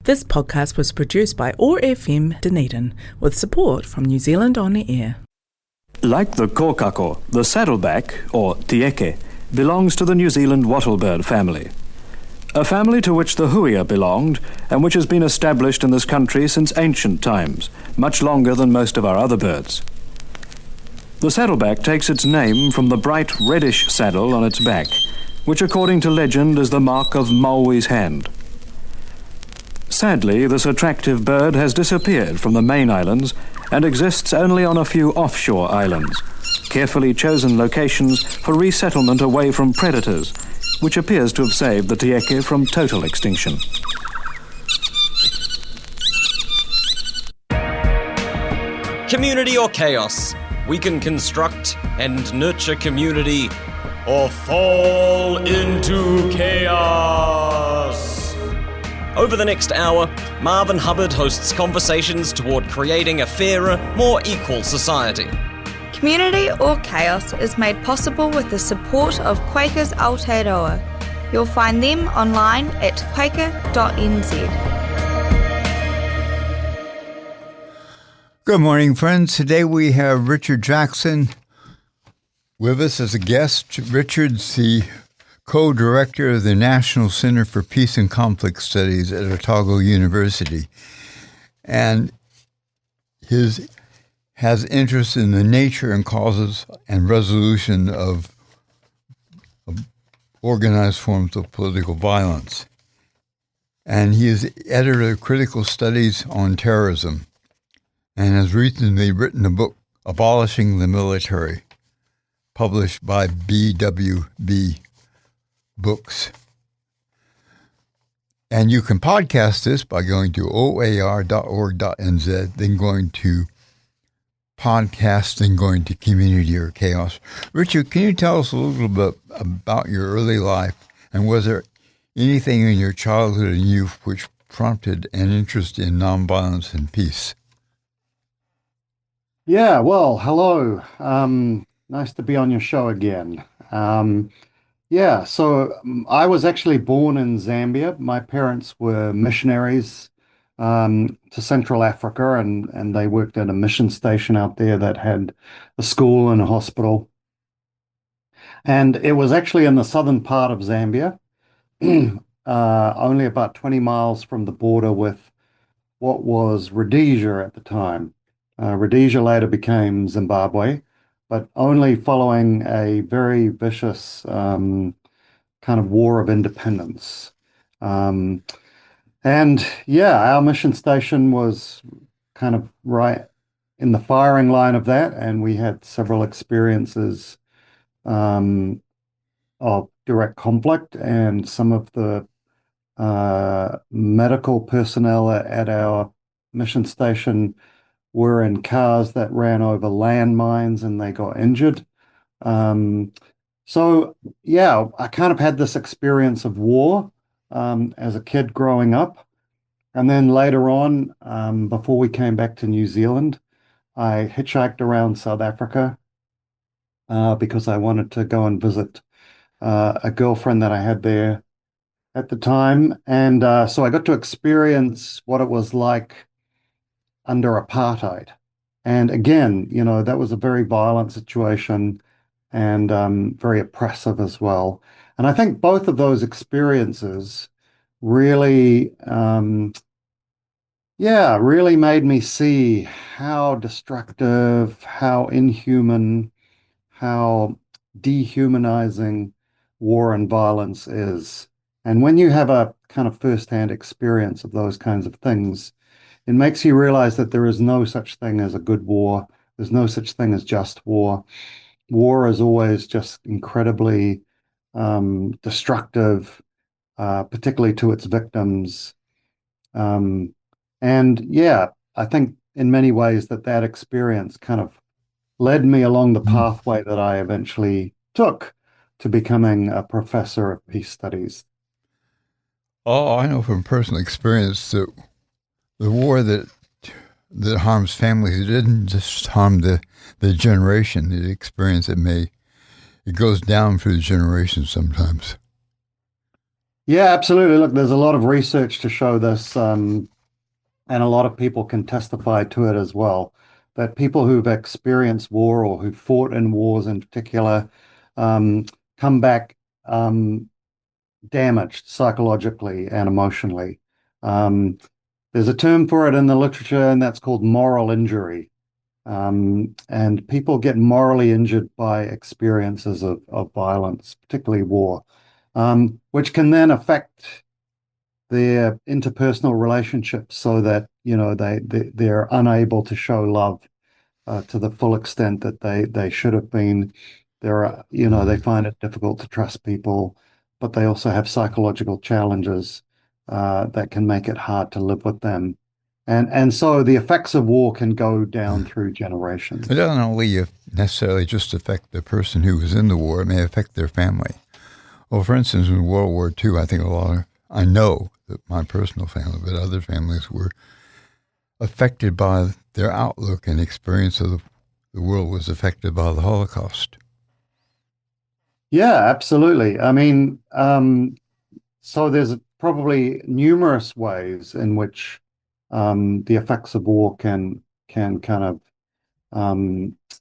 This podcast was produced by OAR FM Dunedin with support from New Zealand On the Air. Like the kōkako, the saddleback, or tieke, belongs to the New Zealand wattlebird family. A family to which the huia belonged and which has been established in this country since ancient times, much longer than most of our other birds. The saddleback takes its name from the bright reddish saddle on its back, which according to legend is the mark of Maui's hand. Sadly, this attractive bird has disappeared from the main islands and exists only on a few offshore islands, carefully chosen locations for resettlement away from predators, which appears to have saved the tieke from total extinction. Community or chaos? We can construct and nurture community or fall into chaos. Over the next hour, Marvin Hubbard hosts conversations toward creating a fairer, more equal society. Community or Chaos is made possible with the support of Quakers Aotearoa. You'll find them online at quaker.nz. Good morning, friends. Today we have Richard Jackson with us as a guest. Richard's the co-director of the National Center for Peace and Conflict Studies at Otago University. And has interest in the nature and causes and resolution of organized forms of political violence. And he is editor of Critical Studies on Terrorism and has recently written a book, Abolishing the Military, published by BWB Books. And you can podcast this by going to oar.org.nz, then going to podcast, then going to Community or Chaos. Richard, can you tell us a little bit about your early life, and was there anything in your childhood and youth which prompted an interest in nonviolence and peace? Yeah, well, hello. Nice to be on your show again. So I was actually born in Zambia. My parents were missionaries to Central Africa, and they worked at a mission station out there that had a school and a hospital. And it was actually in the southern part of Zambia, only about 20 miles from the border with what was Rhodesia at the time. Rhodesia later became Zimbabwe, but only following a very vicious kind of war of independence. Our mission station was kind of right in the firing line of that, and we had several experiences of direct conflict, and some of the medical personnel at our mission station were in cars that ran over landmines and they got injured. I kind of had this experience of war as a kid growing up. And then later on, before we came back to New Zealand, I hitchhiked around South Africa because I wanted to go and visit a girlfriend that I had there at the time. And so I got to experience what it was like under apartheid. And again, that was a very violent situation and very oppressive as well. And I think both of those experiences really, really made me see how destructive, how inhuman, how dehumanizing war and violence is. And when you have a kind of firsthand experience of those kinds of things, it makes you realize that there is no such thing as a good war. There's no such thing as just war. War is always just incredibly destructive, particularly to its victims. I think in many ways that experience kind of led me along the pathway that I eventually took to becoming a professor of peace studies. Oh, I know from personal experience that the war that harms families, it didn't just harm the generation, the experience it goes down through the generations sometimes. Yeah, absolutely. Look, there's a lot of research to show this, and a lot of people can testify to it as well, that people who've experienced war or who fought in wars in particular um, come back damaged psychologically and emotionally. Um, there's a term for it in the literature, and that's called moral injury. And people get morally injured by experiences of violence, particularly war, which can then affect their interpersonal relationships so that, they're unable to show love to the full extent that they should have been. They find it difficult to trust people, but they also have psychological challenges that can make it hard to live with them. And so the effects of war can go down through generations. It doesn't only necessarily just affect the person who was in the war, it may affect their family. Well, for instance, in World War II, I know that my personal family, but other families were affected by their outlook and experience of the world was affected by the Holocaust. Yeah, absolutely. I mean, so there's probably numerous ways in which the effects of war can kind of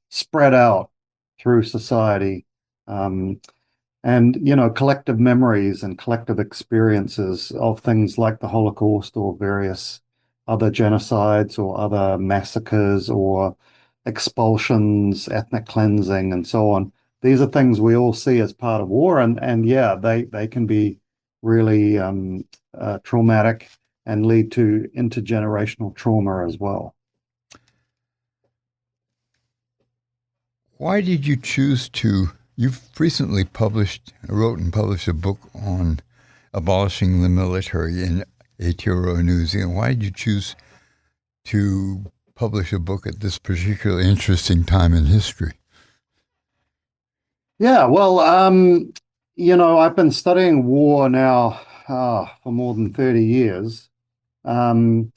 spread out through society. Um, and, collective memories and collective experiences of things like the Holocaust or various other genocides or other massacres or expulsions, ethnic cleansing, and so on. These are things we all see as part of war, and yeah, they can be really traumatic and lead to intergenerational trauma as well. Why did you choose to? You've recently wrote and published a book on abolishing the military in Aotearoa, New Zealand. Why did you choose to publish a book at this particularly interesting time in history? Yeah, well, I've been studying war now for more than 30 years. Um,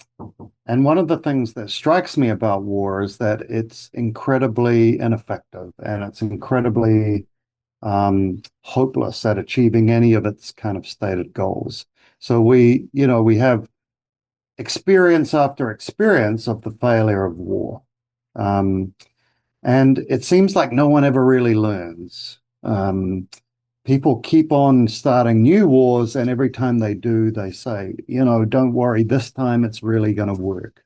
and one of the things that strikes me about war is that it's incredibly ineffective and it's incredibly hopeless at achieving any of its kind of stated goals. So we have experience after experience of the failure of war. Um, and it seems like no one ever really learns. People keep on starting new wars, and every time they do, they say, don't worry, this time it's really going to work.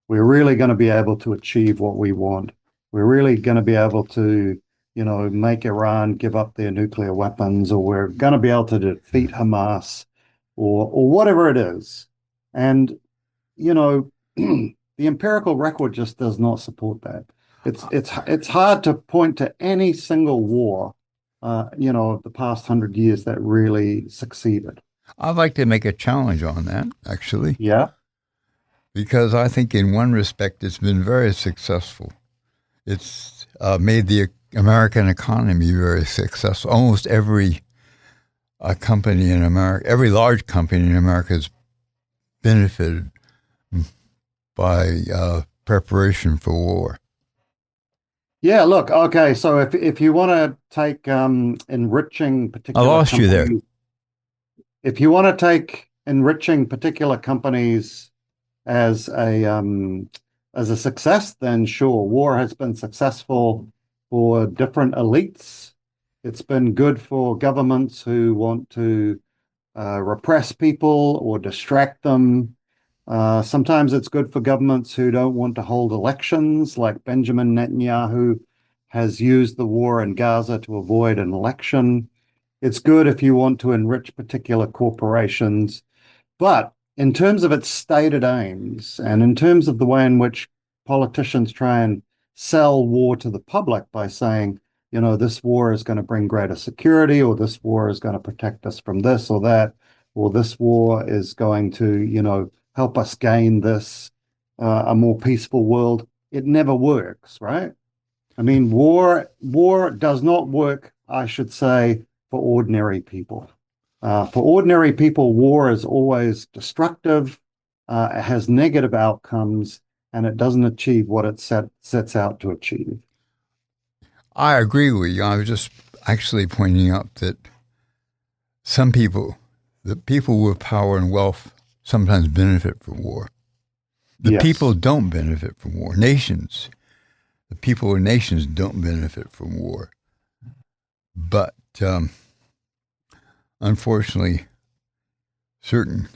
We're really going to be able to achieve what we want. We're really going to be able to, make Iran give up their nuclear weapons, or we're going to be able to defeat Hamas, or whatever it is. And, the empirical record just does not support that. It's hard to point to any single war, of the past 100 years that really succeeded. I'd like to make a challenge on that, actually. Yeah. Because I think in one respect it's been very successful. It's made the American economy very successful. Almost every company in America, every large company in America has benefited by preparation for war. Yeah, look, okay, so if you want to take enriching particular I lost you there. If you want to take enriching particular companies as a success, then sure, war has been successful for different elites. It's been good for governments who want to repress people or distract them. Sometimes it's good for governments who don't want to hold elections, like Benjamin Netanyahu has used the war in Gaza to avoid an election. It's good if you want to enrich particular corporations. But in terms of its stated aims and in terms of the way in which politicians try and sell war to the public by saying, this war is going to bring greater security, or this war is going to protect us from this or that, or this war is going to, help us gain this, a more peaceful world, it never works, right? I mean, war does not work, I should say, for ordinary people. For ordinary people, war is always destructive, it has negative outcomes, and it doesn't achieve what it sets out to achieve. I agree with you. I was just actually pointing out that some people the people with power and wealth sometimes benefit from war. The Yes. people don't benefit from war. Nations, the people of nations don't benefit from war. But unfortunately, certain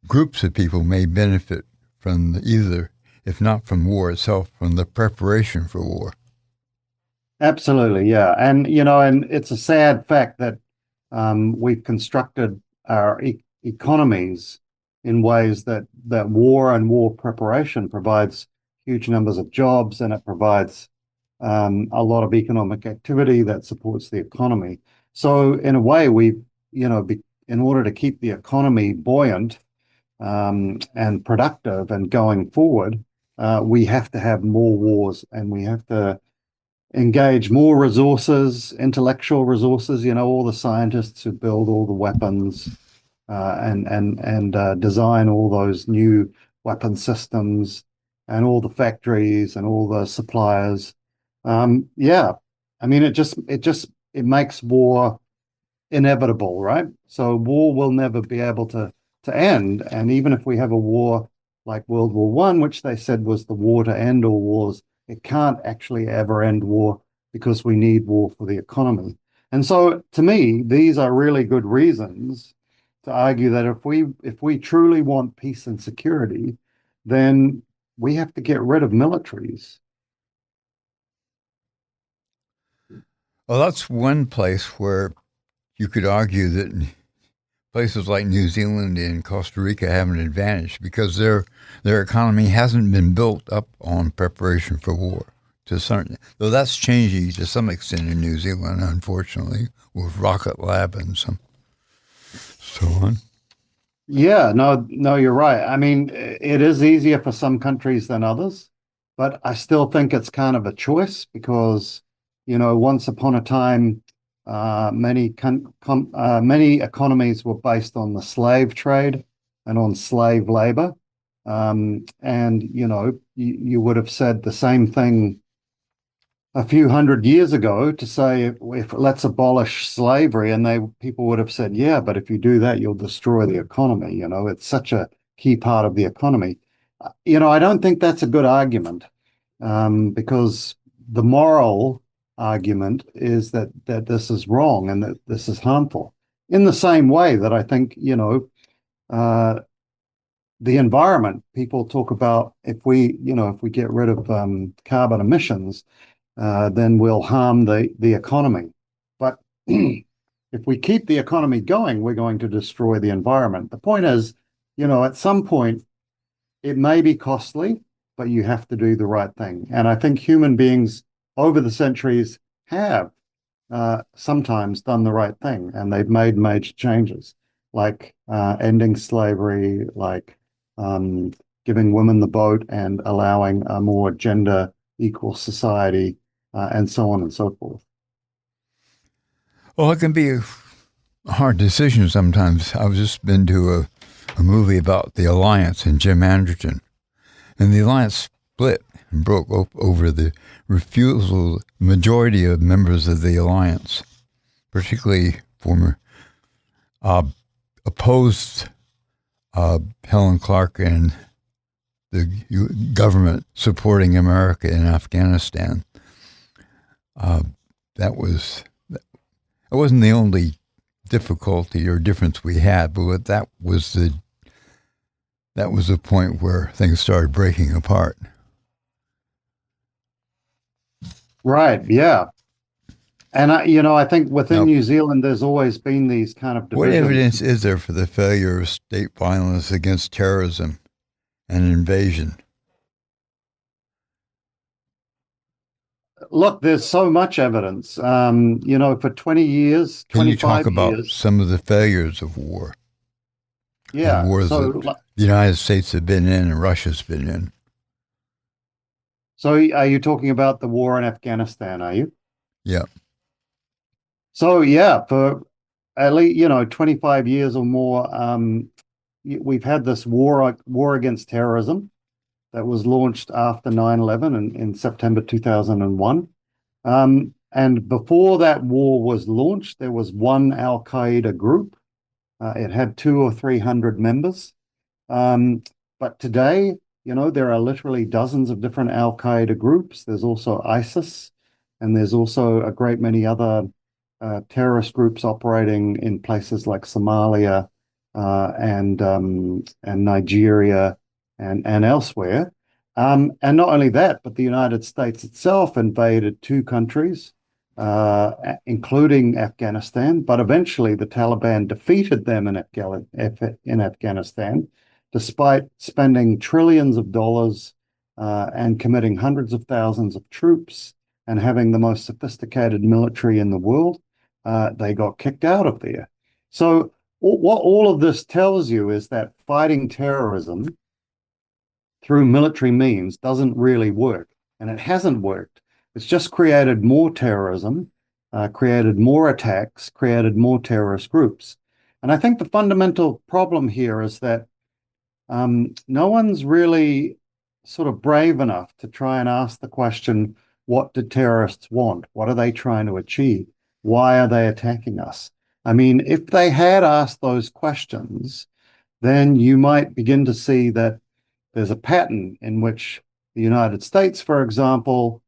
groups of people may benefit from either, if not from war itself, from the preparation for war. Absolutely, yeah. And, and it's a sad fact that we've constructed our economies in ways that war and war preparation provides huge numbers of jobs, and it provides a lot of economic activity that supports the economy. So in a way, in order to keep the economy buoyant and productive and going forward, we have to have more wars, and we have to engage more resources, intellectual resources, all the scientists who build all the weapons and design all those new weapon systems, and all the factories and all the suppliers. Yeah, I mean, it makes war inevitable, right? So war will never be able to end. And even if we have a war like World War One, which they said was the war to end all wars, it can't actually ever end war, because we need war for the economy. And so, to me, these are really good reasons to argue that if we truly want peace and security, then we have to get rid of militaries. Well, that's one place where you could argue that places like New Zealand and Costa Rica have an advantage, because their economy hasn't been built up on preparation for war. Though that's changing to some extent in New Zealand, unfortunately, with Rocket Lab and so on. Yeah, no, you're right. I mean, it is easier for some countries than others, but I still think it's kind of a choice, because, once upon a time, many economies were based on the slave trade and on slave labor. And, you would have said the same thing a few hundred years ago to say, if let's abolish slavery, and people would have said, yeah, but if you do that, you'll destroy the economy. It's such a key part of the economy. I don't think that's a good argument, because the moral argument is that this is wrong and that this is harmful. In the same way that I think, the environment, people talk about, if we get rid of carbon emissions, then we'll harm the economy. But if we keep the economy going, we're going to destroy the environment. The point is, at some point, it may be costly, but you have to do the right thing. And I think human beings over the centuries have sometimes done the right thing, and they've made major changes, like ending slavery, like giving women the vote and allowing a more gender equal society, and so on and so forth. Well, it can be a hard decision sometimes. I've just been to a movie about the Alliance and Jim Anderson, and the Alliance split and broke over the refusal. Majority of members of the Alliance, particularly former, opposed Helen Clark and the government supporting America in Afghanistan. That wasn't the only difficulty or difference we had, but that was the point where things started breaking apart. Right. Yeah. And I think within New Zealand, there's always been these kind of divisions. What evidence is there for the failure of state violence against terrorism and invasion? Look, there's so much evidence. For 20 years, 25 years. Can you talk about some of the failures of war? Yeah. The wars that the United States have been in and Russia's been in. So are you talking about the war in Afghanistan, are you? Yeah. So, yeah, for at least, 25 years or more, we've had this war against terrorism that was launched after 9/11 in September 2001. And before that war was launched, there was one Al-Qaeda group It had 200 or 300 members. But today, there are literally dozens of different Al-Qaeda groups. There's also ISIS, and there's also a great many other terrorist groups operating in places like Somalia and Nigeria and elsewhere. And not only that, but the United States itself invaded two countries, including Afghanistan. But eventually, the Taliban defeated them in Afghanistan, despite spending trillions of dollars and committing hundreds of thousands of troops and having the most sophisticated military in the world. They got kicked out of there. So what all of this tells you is that fighting terrorism through military means doesn't really work, and it hasn't worked. It's just created more terrorism, created more attacks, created more terrorist groups. And I think the fundamental problem here is that no one's really sort of brave enough to try and ask the question, what do terrorists want? What are they trying to achieve? Why are they attacking us? I mean, if they had asked those questions, then you might begin to see that there's a pattern in which the United States, for example,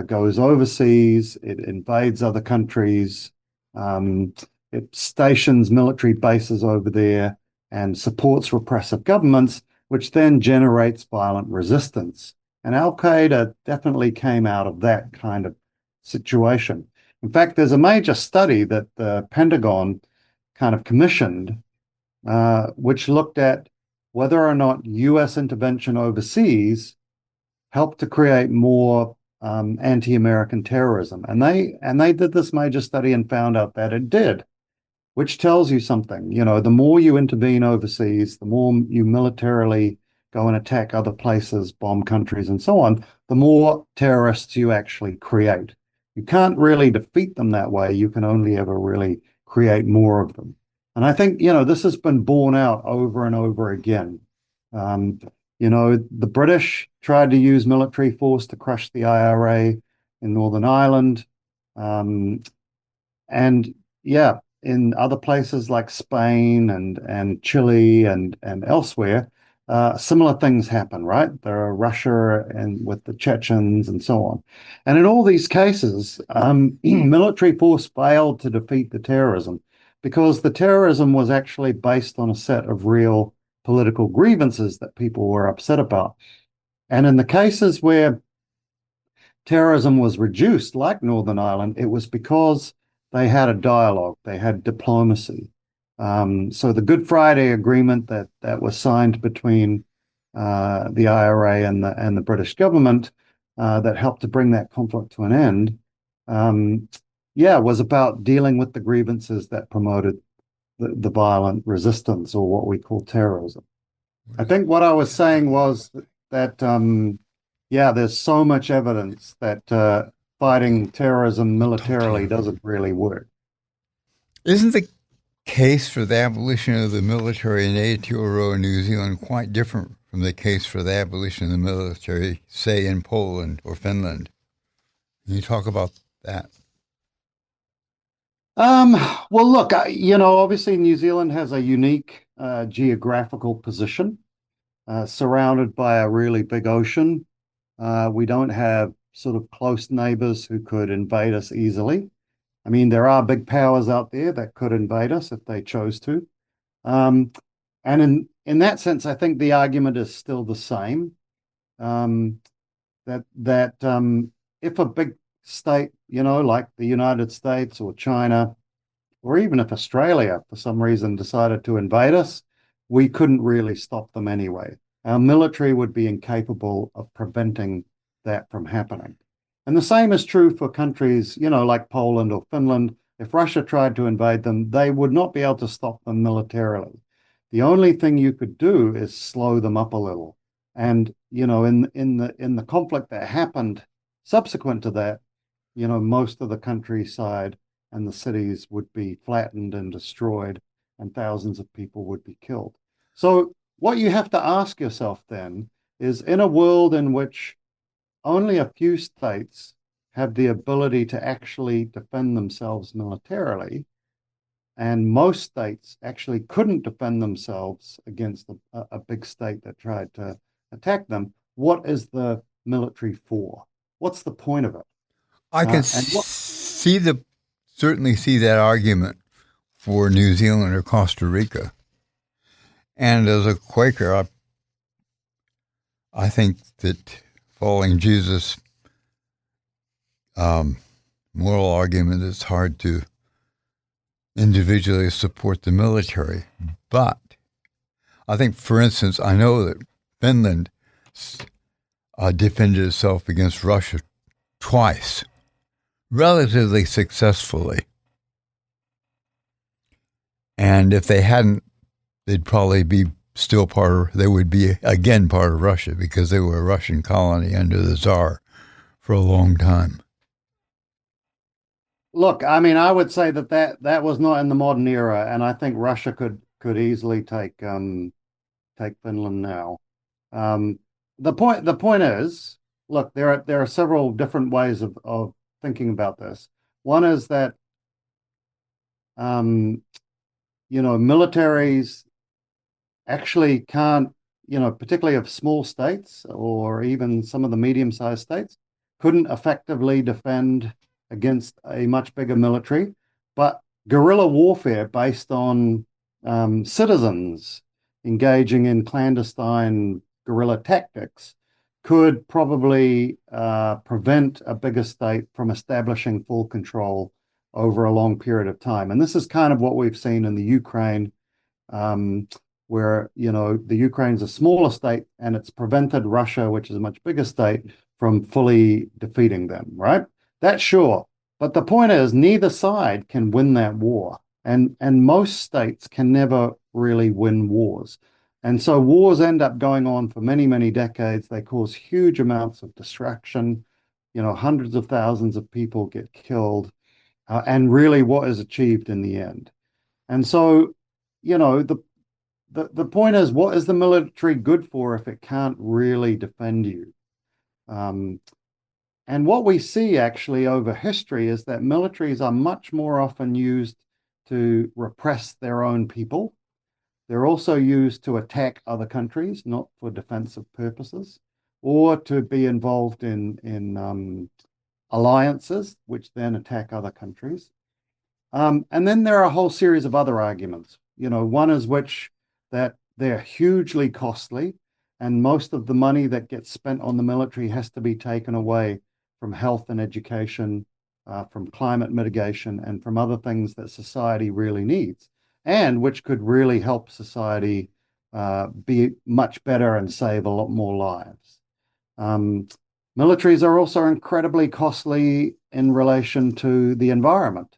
goes overseas, it invades other countries, it stations military bases over there and supports repressive governments, which then generates violent resistance. And Al-Qaeda definitely came out of that kind of situation. In fact, there's a major study that the Pentagon kind of commissioned, which looked at whether or not US intervention overseas helped to create more anti-American terrorism. And they did this major study and found out that it did, which tells you something. The more you intervene overseas, the more you militarily go and attack other places, bomb countries, and so on, the more terrorists you actually create. You can't really defeat them that way. You can only ever really create more of them. And I think, this has been borne out over and over again. The British tried to use military force to crush the IRA in Northern Ireland. And yeah, in other places like Spain and Chile and elsewhere, similar things happen, right? There are Russia and with the Chechens and so on. And in all these cases, military force failed to defeat the terrorism because the terrorism was actually based on a set of real political grievances that people were upset about. And in the cases where terrorism was reduced, like Northern Ireland, it was because they had a dialogue, they had diplomacy. So the Good Friday Agreement that was signed between the IRA and the British government that helped to bring that conflict to an end, was about dealing with the grievances that promoted the violent resistance, or what we call terrorism. I think what I was saying was that there's so much evidence that fighting terrorism militarily doesn't really work. Isn't the case for the abolition of the military in Aotearoa, New Zealand, quite different from the case for the abolition of the military, say, in Poland or Finland? Can you talk about that? Well, look, obviously New Zealand has a unique geographical position, surrounded by a really big ocean. We don't have sort of close neighbors who could invade us easily. I mean, there are big powers out there that could invade us if they chose to. And in that sense, I think the argument is still the same. That if a big state, like the United States or China, or even if Australia, for some reason, decided to invade us, we couldn't really stop them anyway. Our military would be incapable of preventing that from happening. And the same is true for countries, like Poland or Finland. If Russia tried to invade them, they would not be able to stop them militarily. The only thing you could do is slow them up a little. And, in the conflict that happened subsequent to that, most of the countryside and the cities would be flattened and destroyed, and thousands of people would be killed. So what you have to ask yourself then is, in a world in which only a few states have the ability to actually defend themselves militarily, and most states actually couldn't defend themselves against a big state that tried to attack them. What is the military for? What's the point of it? I can And what certainly see that argument for New Zealand or Costa Rica. And as a Quaker, I think that following Jesus' moral argument, it's hard to individually support the military. But I think, for instance, I know that Finland defended itself against Russia twice, relatively successfully. And if they hadn't, they'd probably be they would be again part of Russia because they were a Russian colony under the Tsar for a long time. Look, I mean, I would say that was not in the modern era, and I think Russia could easily take Finland now. The point is, look, there are several different ways of thinking about this. One is that militaries actually can't, particularly of small states or even some of the medium-sized states, couldn't effectively defend against a much bigger military. But guerrilla warfare based on citizens engaging in clandestine guerrilla tactics could probably prevent a bigger state from establishing full control over a long period of time. And this is kind of what we've seen in the Ukraine, where, the Ukraine's a smaller state and it's prevented Russia, which is a much bigger state, from fully defeating them, right? That's sure. But the point is, neither side can win that war. And most states can never really win wars. And so wars end up going on for many, many decades. They cause huge amounts of destruction. Hundreds of thousands of people get killed. And really what is achieved in the end. And so, the point is, what is the military good for if it can't really defend you? And what we see actually over history is that militaries are much more often used to repress their own people. They're also used to attack other countries, not for defensive purposes, or to be involved in alliances, which then attack other countries. And then there are a whole series of other arguments. One is that they're hugely costly, and most of the money that gets spent on the military has to be taken away from health and education, from climate mitigation, and from other things that society really needs, and which could really help society be much better and save a lot more lives. Militaries are also incredibly costly in relation to the environment.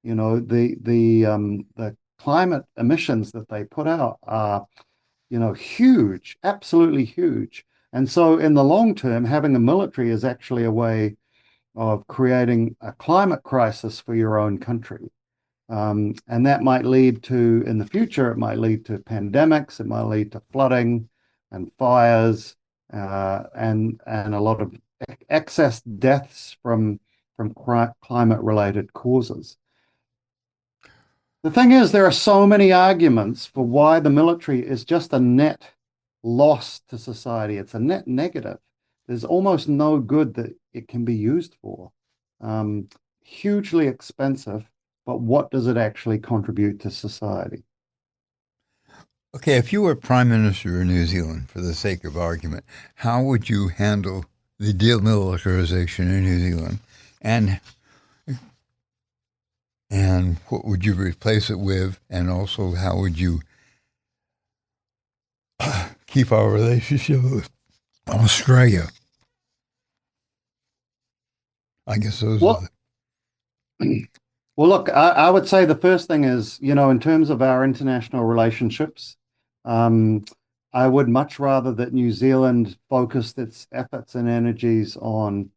The climate emissions that they put out are, huge, absolutely huge. And so in the long term, having a military is actually a way of creating a climate crisis for your own country. And that might lead to, in the future, it might lead to pandemics, it might lead to flooding and fires, and a lot of excess deaths from climate-related causes. The thing is, there are so many arguments for why the military is just a net loss to society. It's a net negative. There's almost no good that it can be used for. Hugely expensive, but what does it actually contribute to society? Okay, if you were Prime Minister of New Zealand, for the sake of argument, how would you handle the demilitarization in New Zealand? And what would you replace it with? And also, how would you keep our relationship with Australia? I guess those are Well, look, I would say the first thing is, in terms of our international relationships, I would much rather that New Zealand focused its efforts and energies on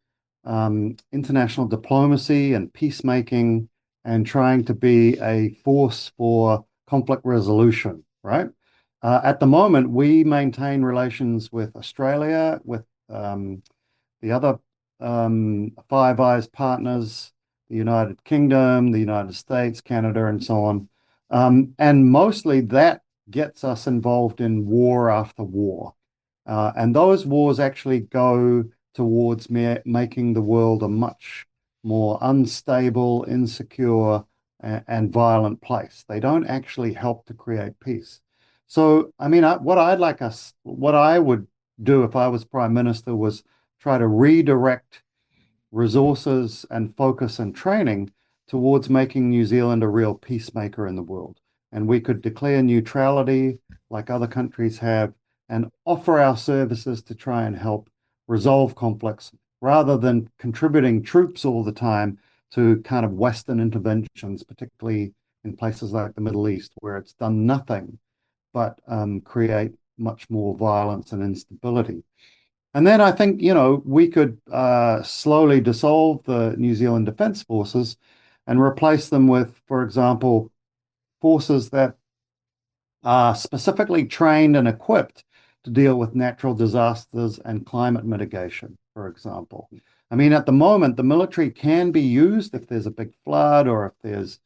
international diplomacy and peacemaking and trying to be a force for conflict resolution, right? At the moment, we maintain relations with Australia, with the other Five Eyes partners, the United Kingdom, the United States, Canada, and so on. And mostly that gets us involved in war after war. And those wars actually go towards making the world a much more unstable, insecure, and violent place. They don't actually help to create peace. So, I mean, what I would do if I was Prime Minister was try to redirect resources and focus and training towards making New Zealand a real peacemaker in the world. And we could declare neutrality like other countries have and offer our services to try and help resolve conflicts rather than contributing troops all the time to kind of Western interventions, particularly in places like the Middle East, where it's done nothing but create much more violence and instability. And then I think, we could slowly dissolve the New Zealand Defence Forces and replace them with, for example, forces that are specifically trained and equipped to deal with natural disasters and climate mitigation, for example. I mean, at the moment, the military can be used if there's a big flood or if there's,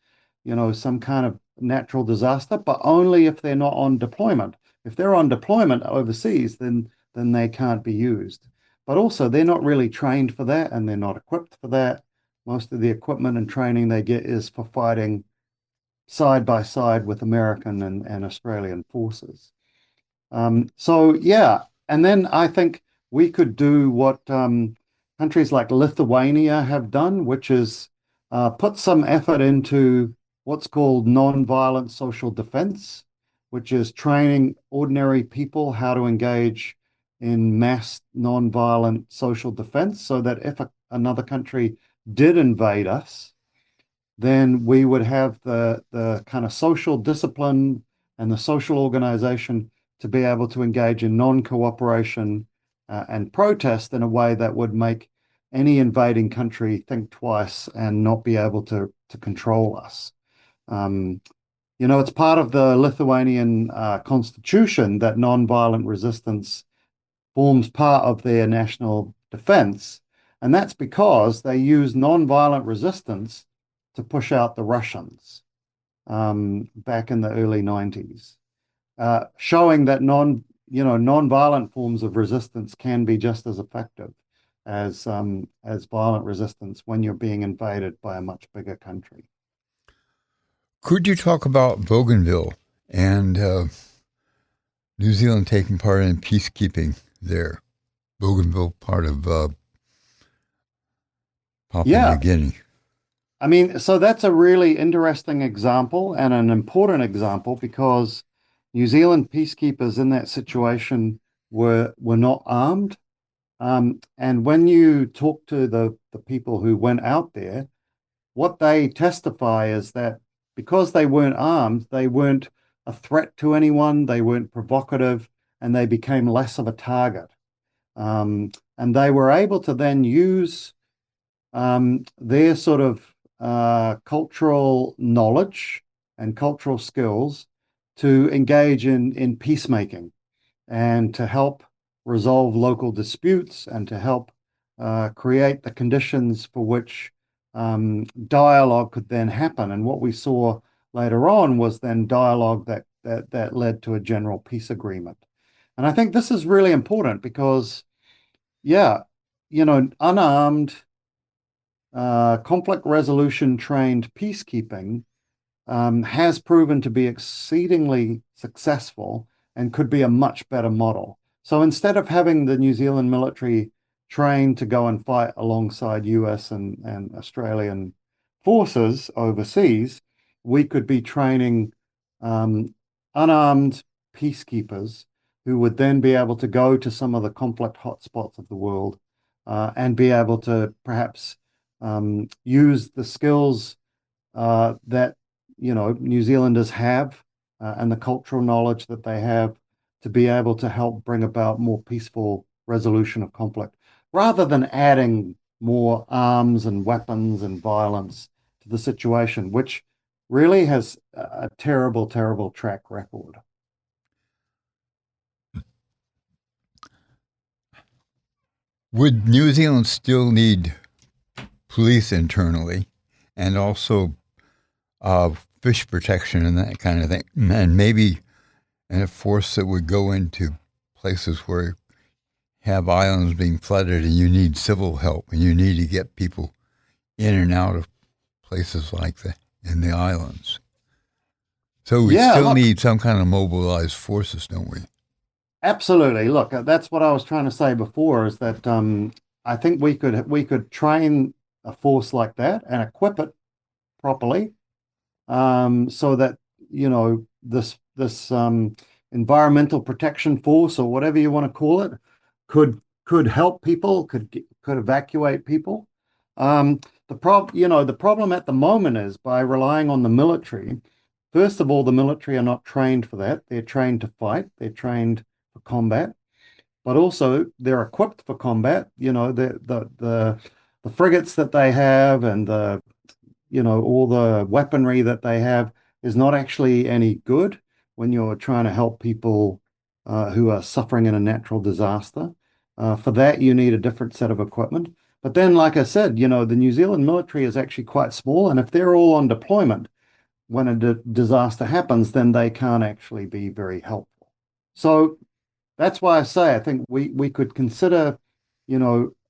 some kind of natural disaster, but only if they're not on deployment. If they're on deployment overseas, then they can't be used. But also, they're not really trained for that and they're not equipped for that. Most of the equipment and training they get is for fighting side by side with American and Australian forces. So, yeah. And then I think we could do what countries like Lithuania have done, which is put some effort into what's called non-violent social defense, which is training ordinary people how to engage in mass non-violent social defense so that if another country did invade us, then we would have the kind of social discipline and the social organization to be able to engage in non-cooperation and protest in a way that would make any invading country think twice and not be able to control us. It's part of the Lithuanian constitution that non-violent resistance forms part of their national defense. And that's because they use non-violent resistance to push out the Russians back in the early 90s, showing that non-violent forms of resistance can be just as effective as violent resistance when you're being invaded by a much bigger country. Could you talk about Bougainville and New Zealand taking part in peacekeeping there? Bougainville, part of Papua New Guinea. I mean, so that's a really interesting example and an important example because New Zealand peacekeepers in that situation were not armed. And when you talk to the people who went out there, what they testify is that because they weren't armed, they weren't a threat to anyone, they weren't provocative, and they became less of a target. And they were able to then use their sort of cultural knowledge and cultural skills to engage in peacemaking and to help resolve local disputes and to help create the conditions for which dialogue could then happen. And what we saw later on was then dialogue that led to a general peace agreement. And I think this is really important because, unarmed, conflict resolution trained peacekeeping has proven to be exceedingly successful and could be a much better model. So instead of having the New Zealand military trained to go and fight alongside US and Australian forces overseas, we could be training unarmed peacekeepers who would then be able to go to some of the conflict hotspots of the world and be able to perhaps use the skills that New Zealanders have and the cultural knowledge that they have to be able to help bring about more peaceful resolution of conflict, rather than adding more arms and weapons and violence to the situation, which really has a terrible, terrible track record. Would New Zealand still need police internally and also fish protection and that kind of thing, and maybe a force that would go into places where you have islands being flooded and you need civil help and you need to get people in and out of places like that in the islands. So we still need some kind of mobilized forces, don't we? Absolutely. Look, that's what I was trying to say before, is that I think we could train a force like that and equip it properly, so that this environmental protection force, or whatever you want to call it, could help people, could evacuate people. The problem at the moment is, by relying on the military. First of all, the military are not trained for that. They're trained to fight. They're trained for combat, but also they're equipped for combat. The frigates that they have, and all the weaponry that they have is not actually any good when you're trying to help people who are suffering in a natural disaster. For that, you need a different set of equipment. But then, like I said, the New Zealand military is actually quite small, and if they're all on deployment when a disaster happens, then they can't actually be very helpful. So that's why I say I think we could consider,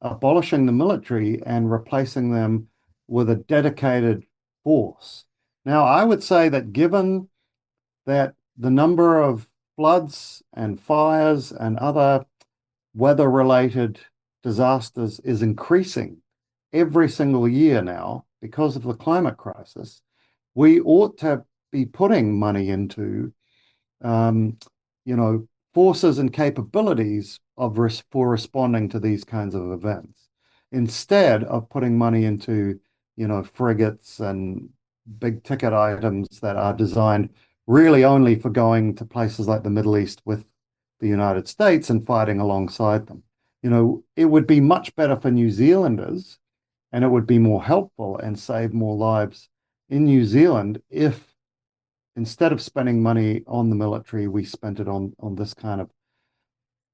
abolishing the military and replacing them with a dedicated force. Now, I would say that given that the number of floods and fires and other weather-related disasters is increasing every single year now because of the climate crisis, we ought to be putting money into, forces and capabilities for responding to these kinds of events, instead of putting money into, frigates and big ticket items that are designed really only for going to places like the Middle East with the United States and fighting alongside them. It would be much better for New Zealanders, and it would be more helpful and save more lives in New Zealand if, instead of spending money on the military, we spent it on this kind of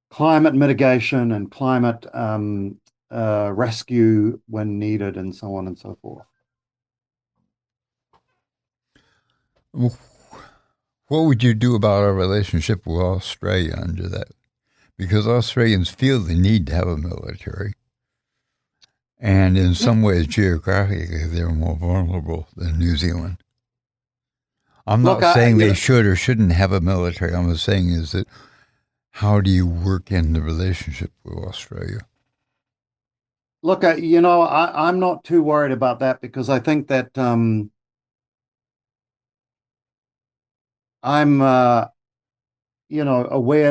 climate mitigation and climate rescue when needed, and so on and so forth. What would you do about our relationship with Australia under that? Because Australians feel the need to have a military. And in some ways, geographically, they're more vulnerable than New Zealand. I'm not saying they should or shouldn't have a military. I'm saying is that, how do you work in the relationship with Australia? Look, I'm not too worried about that, because I think that I'm aware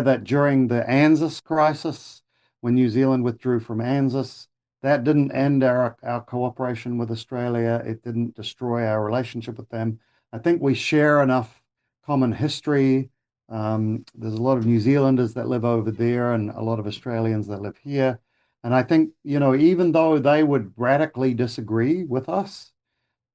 that during the ANZUS crisis, when New Zealand withdrew from ANZUS, that didn't end our cooperation with Australia. It didn't destroy our relationship with them. I think we share enough common history. There's a lot of New Zealanders that live over there and a lot of Australians that live here. And I think, even though they would radically disagree with us,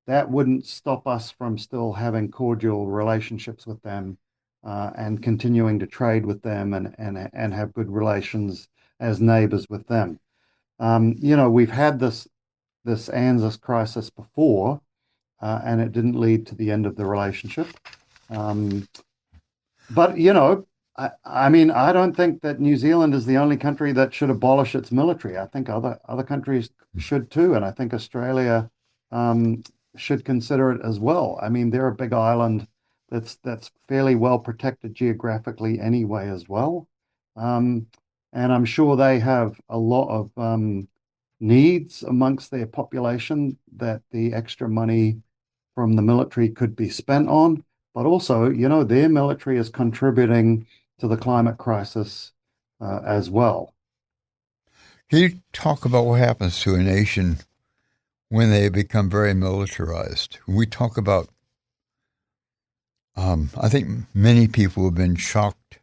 that wouldn't stop us from still having cordial relationships with them, and continuing to trade with them and have good relations as neighbors with them. We've had this ANZUS crisis before, and it didn't lead to the end of the relationship. But I don't think that New Zealand is the only country that should abolish its military. I think other countries should too, and I think Australia should consider it as well. I mean, they're a big island that's fairly well protected geographically anyway as well. And I'm sure they have a lot of needs amongst their population that the extra money from the military could be spent on. But also, their military is contributing to the climate crisis as well. Can you talk about what happens to a nation when they become very militarized? We talk about, I think many people have been shocked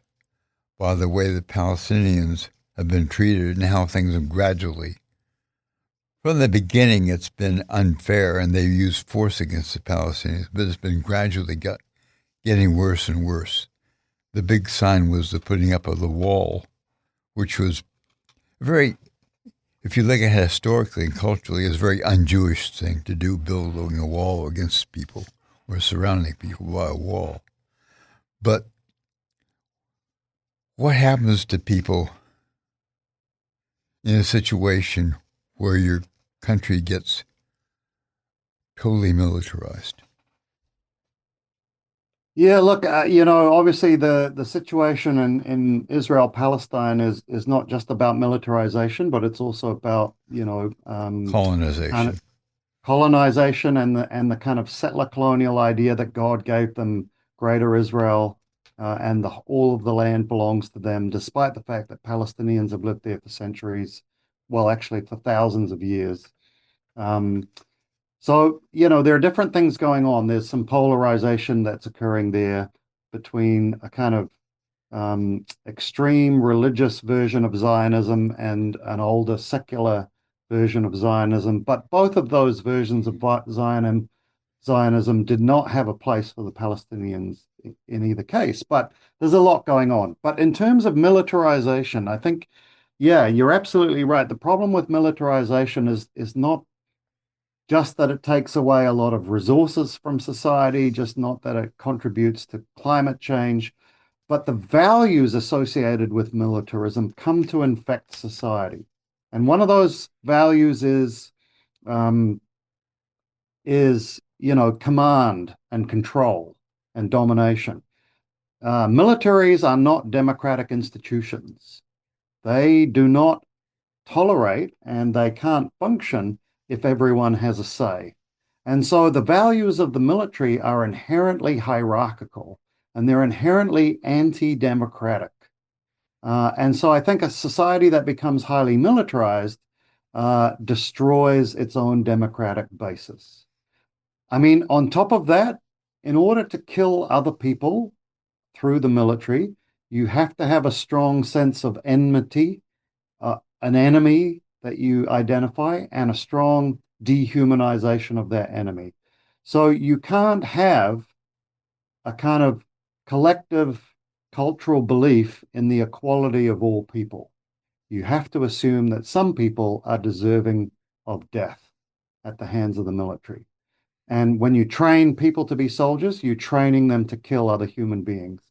by the way the Palestinians have been treated and how things have gradually, from the beginning, it's been unfair and they've used force against the Palestinians, but it's been gradually getting worse and worse. The big sign was the putting up of the wall, which was very, if you look at it historically and culturally, it's a very un-Jewish thing to do, building a wall against people or surrounding people by a wall. But what happens to people in a situation where your country gets totally militarized? Yeah, look, obviously the situation in Israel Palestine is not just about militarization, but it's also about kind of Colonization. colonization and the kind of settler colonial idea that God gave them Greater Israel, and all of the land belongs to them, despite the fact that Palestinians have lived there for centuries, well, actually for thousands of years. Um, so, there are different things going on. There's some polarization that's occurring there between a kind of extreme religious version of Zionism and an older secular version of Zionism. But both of those versions of Zionism did not have a place for the Palestinians in either case. But there's a lot going on. But in terms of militarization, I think, yeah, you're absolutely right. The problem with militarization is not just that it takes away a lot of resources from society, just not that it contributes to climate change, but the values associated with militarism come to infect society. And one of those values um, command and control and domination. Militaries are not democratic institutions. They do not tolerate and they can't function if everyone has a say. And so the values of the military are inherently hierarchical and they're inherently anti-democratic. And so I think a society that becomes highly militarized destroys its own democratic basis. I mean, on top of that, in order to kill other people through the military, you have to have a strong sense of enmity, an enemy that you identify, and a strong dehumanization of that enemy. So you can't have a kind of collective cultural belief in the equality of all people. You have to assume that some people are deserving of death at the hands of the military. And when you train people to be soldiers, you're training them to kill other human beings.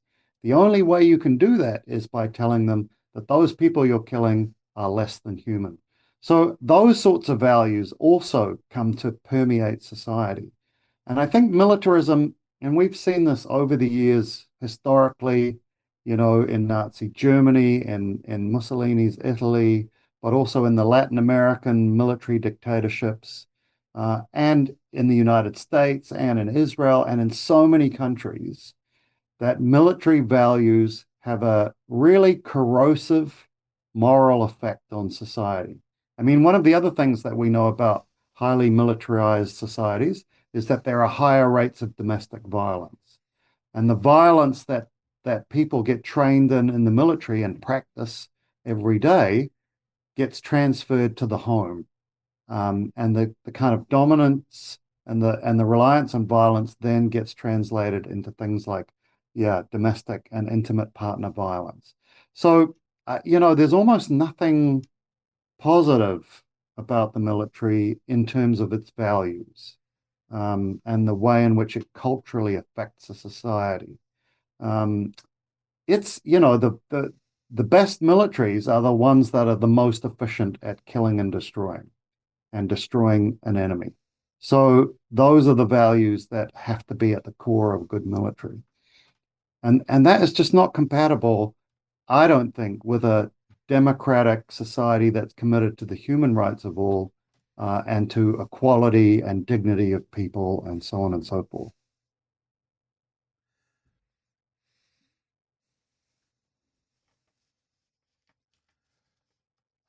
The only way you can do that is by telling them that those people you're killing are less than human. So those sorts of values also come to permeate society. And I think militarism, and we've seen this over the years historically, in Nazi Germany and in Mussolini's Italy, but also in the Latin American military dictatorships, and in the United States and in Israel and in so many countries, that military values have a really corrosive moral effect on society. I mean, one of the other things that we know about highly militarized societies is that there are higher rates of domestic violence. And the violence that people get trained in the military and practice every day gets transferred to the home. And the kind of dominance and the reliance on violence then gets translated into things like, yeah, domestic and intimate partner violence. So, there's almost nothing positive about the military in terms of its values, and the way in which it culturally affects a society. Um, it's, the best militaries are the ones that are the most efficient at killing and destroying an enemy. So those are the values that have to be at the core of good military. And that is just not compatible, I don't think, with a democratic society that's committed to the human rights of all, and to equality and dignity of people and so on and so forth.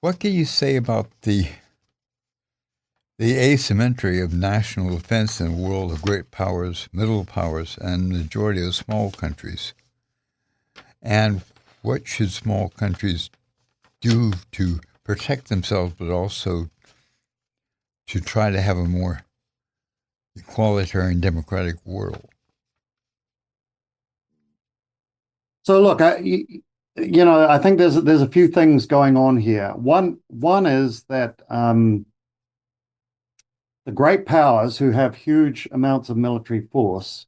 What can you say about the asymmetry of national defense in a world of great powers, middle powers, and majority of small countries? And what should small countries do to protect themselves, but also to try to have a more equalitarian democratic world? So look, I think there's a few things going on here. One is that the great powers who have huge amounts of military force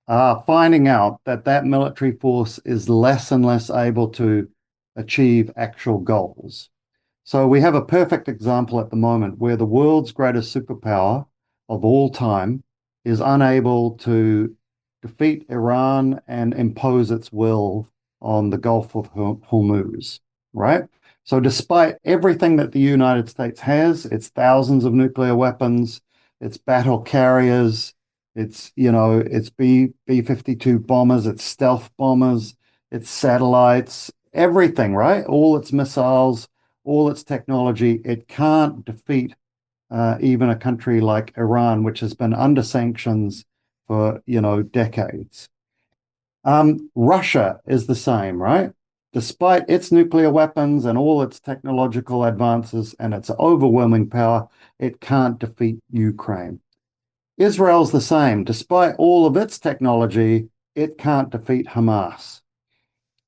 are finding out that that military force is less and less able to achieve actual goals. So we have a perfect example at the moment where the world's greatest superpower of all time is unable to defeat Iran and impose its will on the Gulf of Hormuz, right? So despite everything that the United States has, its thousands of nuclear weapons, its battle carriers, its B-52 bombers, its stealth bombers, its satellites, everything, right? All its missiles, all its technology, it can't defeat even a country like Iran, which has been under sanctions for, decades. Russia is the same, right? Despite its nuclear weapons and all its technological advances and its overwhelming power, it can't defeat Ukraine. Israel's the same. Despite all of its technology, it can't defeat Hamas,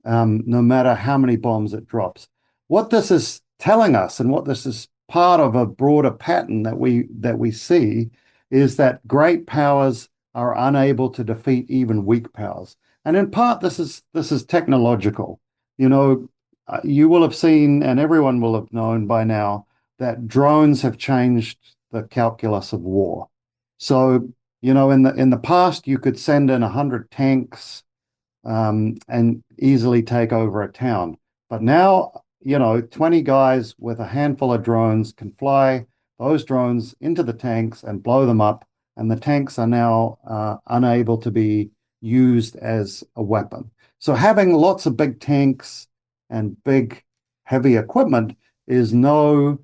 no matter how many bombs it drops. What this is telling us, and what this is part of a broader pattern that we see, is that great powers are unable to defeat even weak powers. And in part, this is technological. You will have seen, and everyone will have known by now, that drones have changed the calculus of war. So, in the past, you could send in 100 tanks and easily take over a town. But now, 20 guys with a handful of drones can fly those drones into the tanks and blow them up, and the tanks are now unable to be used as a weapon. So having lots of big tanks and big heavy equipment is no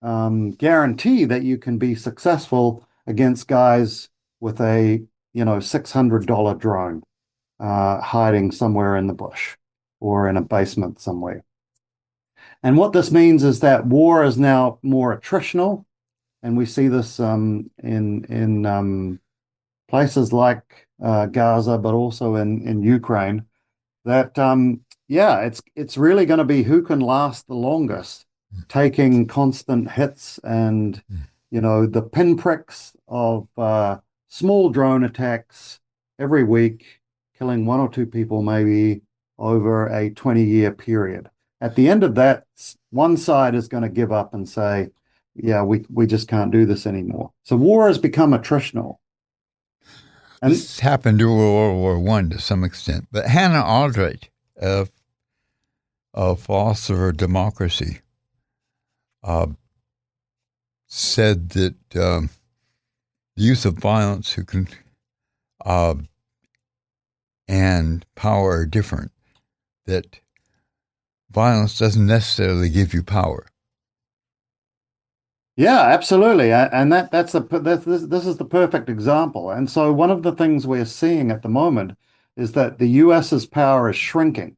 guarantee that you can be successful against guys with a $600 drone hiding somewhere in the bush or in a basement somewhere. And what this means is that war is now more attritional, and we see this in places like Gaza, but also in Ukraine. That it's really going to be who can last the longest, taking constant hits and the pinpricks of small drone attacks every week, killing one or two people maybe over a 20-year period. At the end of that, one side is going to give up and say, yeah, we just can't do this anymore. So war has become attritional. And this happened during World War I to some extent. But Hannah Aldrich, a philosopher of democracy, said that the use of violence and power are different, that violence doesn't necessarily give you power. Yeah, absolutely. And this is the perfect example. And so one of the things we're seeing at the moment is that the US's power is shrinking.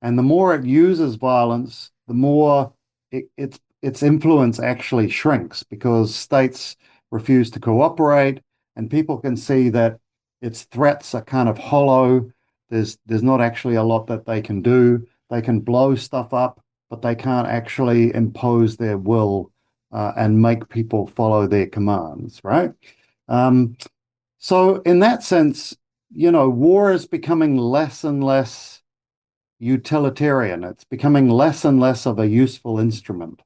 And the more it uses violence, the more its influence actually shrinks, because states refuse to cooperate, and people can see that its threats are kind of hollow. There's not actually a lot that they can do. They can blow stuff up, but they can't actually impose their will and make people follow their commands, right? So in that sense, war is becoming less and less utilitarian. It's becoming less and less of a useful instrument.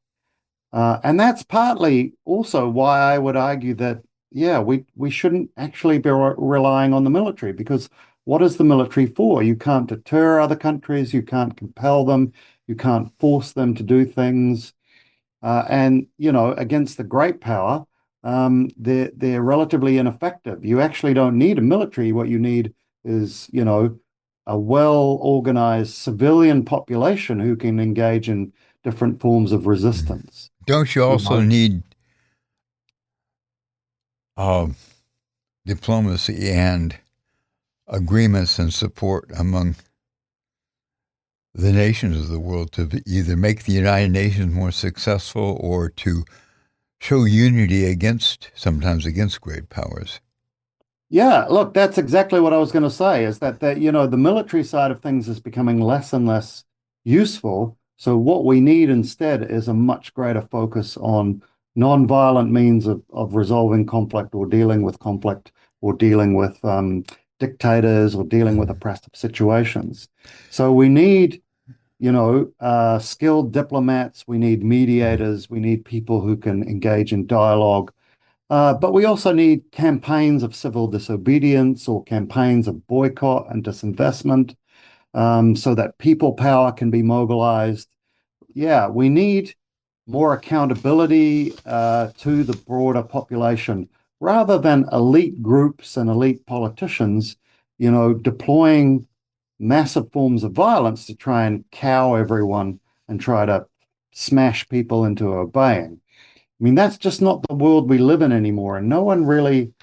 And that's partly also why I would argue that, we shouldn't actually be relying on the military, because what is the military for? You can't deter other countries, you can't compel them, you can't force them to do things. And against the great power, they're relatively ineffective. You actually don't need a military. What you need is, a well-organized civilian population who can engage in different forms of resistance. Don't you also need diplomacy and agreements and support among the nations of the world to either make the United Nations more successful or to show unity sometimes against great powers? Yeah, look, that's exactly what I was going to say, is that the military side of things is becoming less and less useful. So what we need instead is a much greater focus on non-violent means of resolving conflict or dealing with conflict or dealing with dictators or dealing with oppressive situations. So we need, skilled diplomats, we need mediators, we need people who can engage in dialogue. But we also need campaigns of civil disobedience or campaigns of boycott and disinvestment, so that people power can be mobilized. Yeah, we need more accountability to the broader population rather than elite groups and elite politicians, deploying massive forms of violence to try and cow everyone and try to smash people into obeying. I mean, that's just not the world we live in anymore. And no one really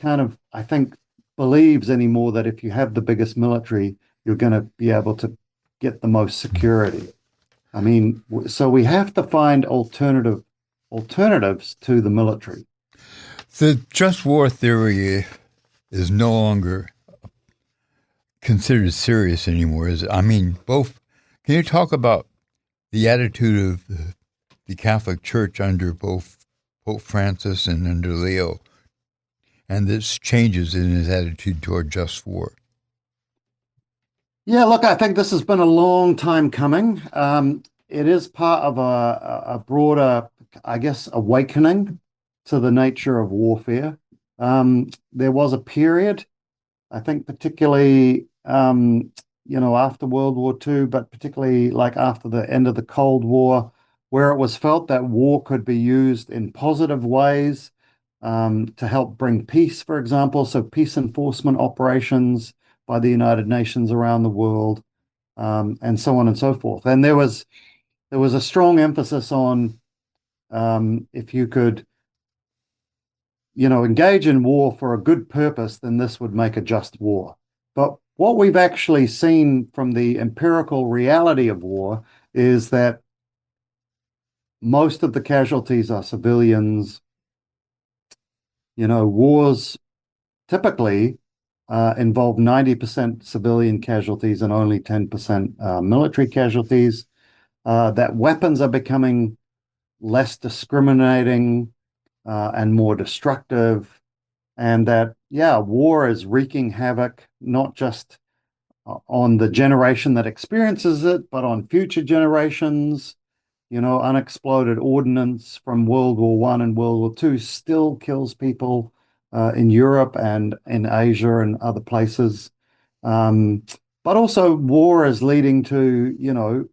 I think, believes anymore that if you have the biggest military, you're going to be able to get the most security. I mean, so we have to find alternatives to the military. The just war theory is no longer considered serious anymore, is it? I mean, both. Can you talk about the attitude of the Catholic Church under both Pope Francis and under Leo, and this changes in his attitude toward just war? Yeah, look, I think this has been a long time coming. It is part of a broader, I guess, awakening to the nature of warfare. There was a period, I think, particularly, after World War II, but particularly like after the end of the Cold War, where it was felt that war could be used in positive ways, to help bring peace, for example. So peace enforcement operations by the United Nations around the world, and so on and so forth. And there was a strong emphasis on, if you could, engage in war for a good purpose, then this would make a just war. But what we've actually seen from the empirical reality of war is that most of the casualties are civilians. Wars typically involve 90% civilian casualties and only 10% military casualties. That weapons are becoming less discriminating and more destructive, and that, war is wreaking havoc, not just on the generation that experiences it, but on future generations. Unexploded ordnance from World War One and World War II still kills people in Europe and in Asia and other places. But also war is leading to,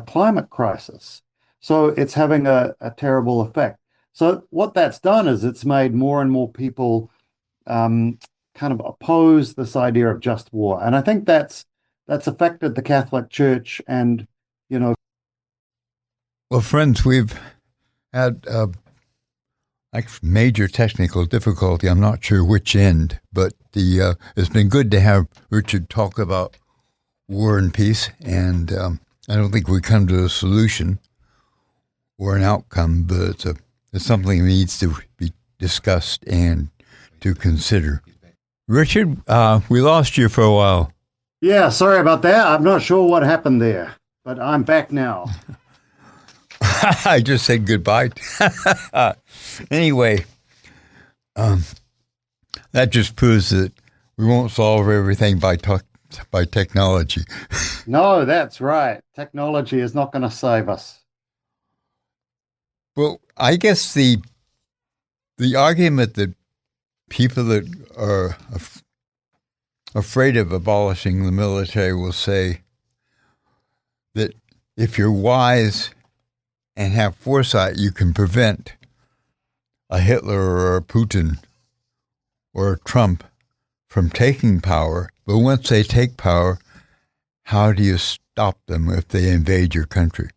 climate crisis. So it's having a terrible effect. So what that's done is it's made more and more people kind of oppose this idea of just war. And I think that's affected the Catholic Church and, Well, friends, we've had major technical difficulty. I'm not sure which end, but it's been good to have Richard talk about war and peace, and I don't think we come to a solution or an outcome, but it's something that needs to be discussed and to consider. Richard, we lost you for a while. Yeah, sorry about that. I'm not sure what happened there, but I'm back now. I just said goodbye. Anyway, that just proves that we won't solve everything by technology. No, that's right. Technology is not going to save us. Well, I guess the argument that people that are afraid of abolishing the military will say that if you're wise and have foresight, you can prevent a Hitler or a Putin or a Trump from taking power. But once they take power, how do you stop them if they invade your country?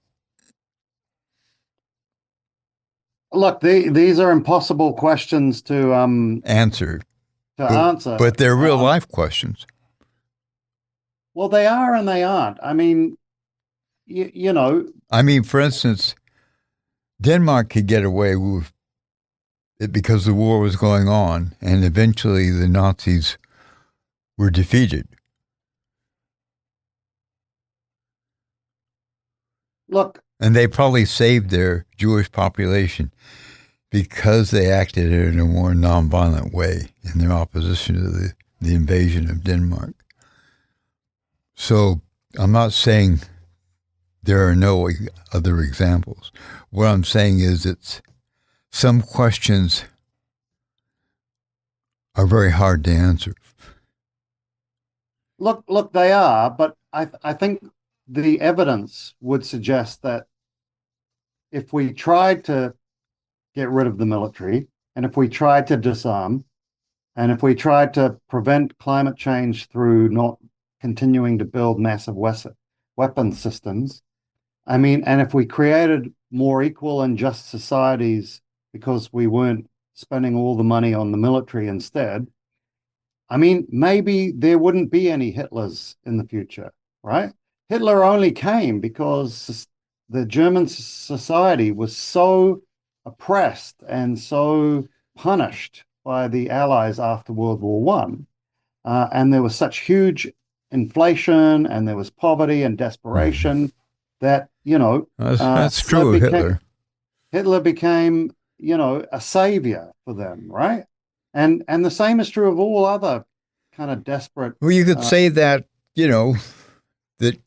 Look, these are impossible questions to answer. Answer. But they're real life questions. Well, they are and they aren't. I mean, I mean, for instance, Denmark could get away with it because the war was going on, and eventually the Nazis were defeated. Look. And they probably saved their Jewish population. because they acted in a more nonviolent way in their opposition to the invasion of Denmark. So I'm not saying there are no other examples. What I'm saying is that some questions are very hard to answer. Look, they are, but I think the evidence would suggest that if we tried to get rid of the military, and if we tried to disarm, and if we tried to prevent climate change through not continuing to build massive weapon systems, I mean, and if we created more equal and just societies because we weren't spending all the money on the military instead, I mean, maybe there wouldn't be any Hitlers in the future, right? Hitler only came because the German society was so oppressed and so punished by the Allies after World War One. And there was such huge inflation and there was poverty and desperation that, That's true of Hitler. Hitler became, a savior for them, right? And the same is true of all other kind of desperate. Well, you could say that, that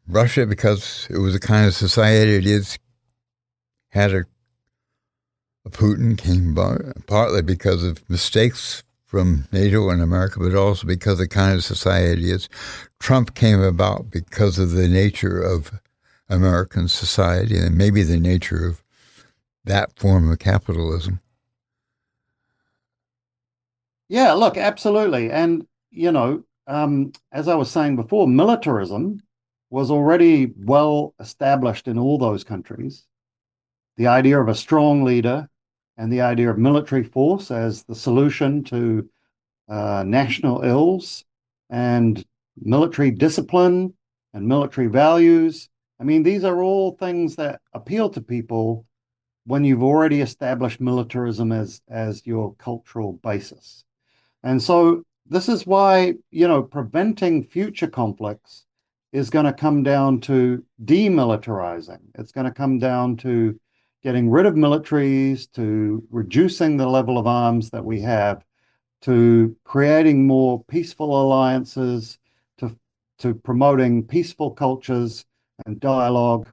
Russia, because it was the kind of society it is, had a Putin came about partly because of mistakes from NATO and America, but also because of the kind of society it is. Trump came about because of the nature of American society and maybe the nature of that form of capitalism. Yeah, look, absolutely. And, as I was saying before, militarism was already well established in all those countries. The idea of a strong leader and the idea of military force as the solution to national ills and military discipline and military values. I mean, these are all things that appeal to people when you've already established militarism as your cultural basis. And so this is why, preventing future conflicts is going to come down to demilitarizing. It's going to come down to getting rid of militaries, to reducing the level of arms that we have, to creating more peaceful alliances, to promoting peaceful cultures and dialogue,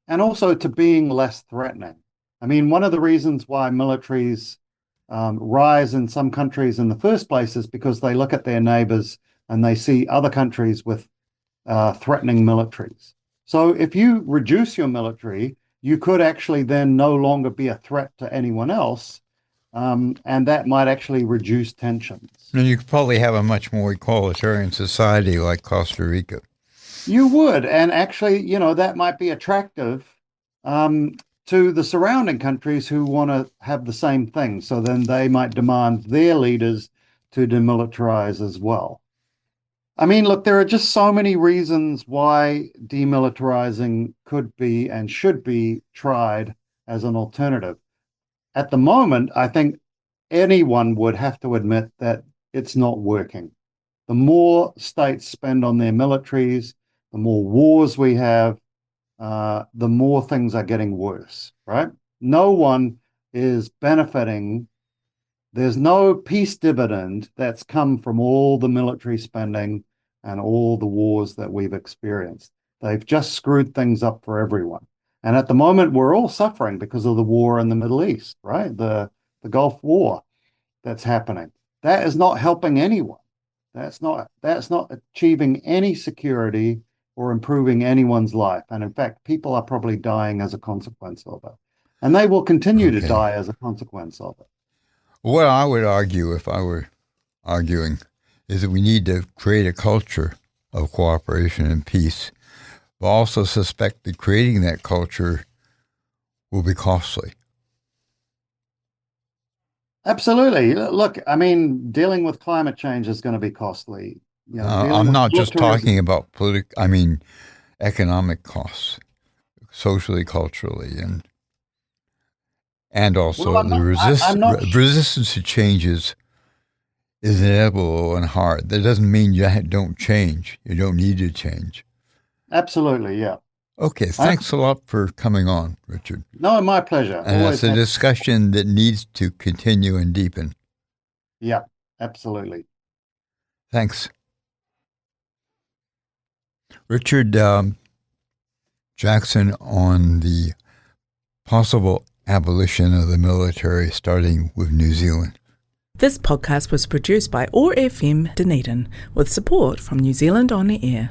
and also to being less threatening. I mean, one of the reasons why militaries rise in some countries in the first place is because they look at their neighbors and they see other countries with threatening militaries. So if you reduce your military, you could actually then no longer be a threat to anyone else, and that might actually reduce tensions. And you could probably have a much more egalitarian society like Costa Rica. You would, and actually, that might be attractive to the surrounding countries who want to have the same thing. So then they might demand their leaders to demilitarize as well. I mean, look, there are just so many reasons why demilitarizing could be and should be tried as an alternative. At the moment, I think anyone would have to admit that it's not working. The more states spend on their militaries, the more wars we have, the more things are getting worse, right? No one is benefiting. There's no peace dividend that's come from all the military spending and all the wars that we've experienced. They've just screwed things up for everyone. And at the moment, we're all suffering because of the war in the Middle East, right? The Gulf War that's happening. That is not helping anyone. That's not achieving any security or improving anyone's life. And in fact, people are probably dying as a consequence of it. And they will continue to die as a consequence of it. What I would argue, if I were arguing, is that we need to create a culture of cooperation and peace, but also suspect that creating that culture will be costly. Absolutely. Look, I mean, dealing with climate change is going to be costly. I'm not just talking about economic costs, socially, culturally, and also resistance to changes is inevitable and hard. That doesn't mean you don't change. You don't need to change. Absolutely, yeah. Okay, thanks a lot for coming on, Richard. No, my pleasure. And Always it's a discussion that needs to continue and deepen. Yeah, absolutely. Thanks. Richard Jackson on the possible abolition of the military starting with New Zealand. This podcast was produced by OAR FM Dunedin with support from New Zealand On the Air.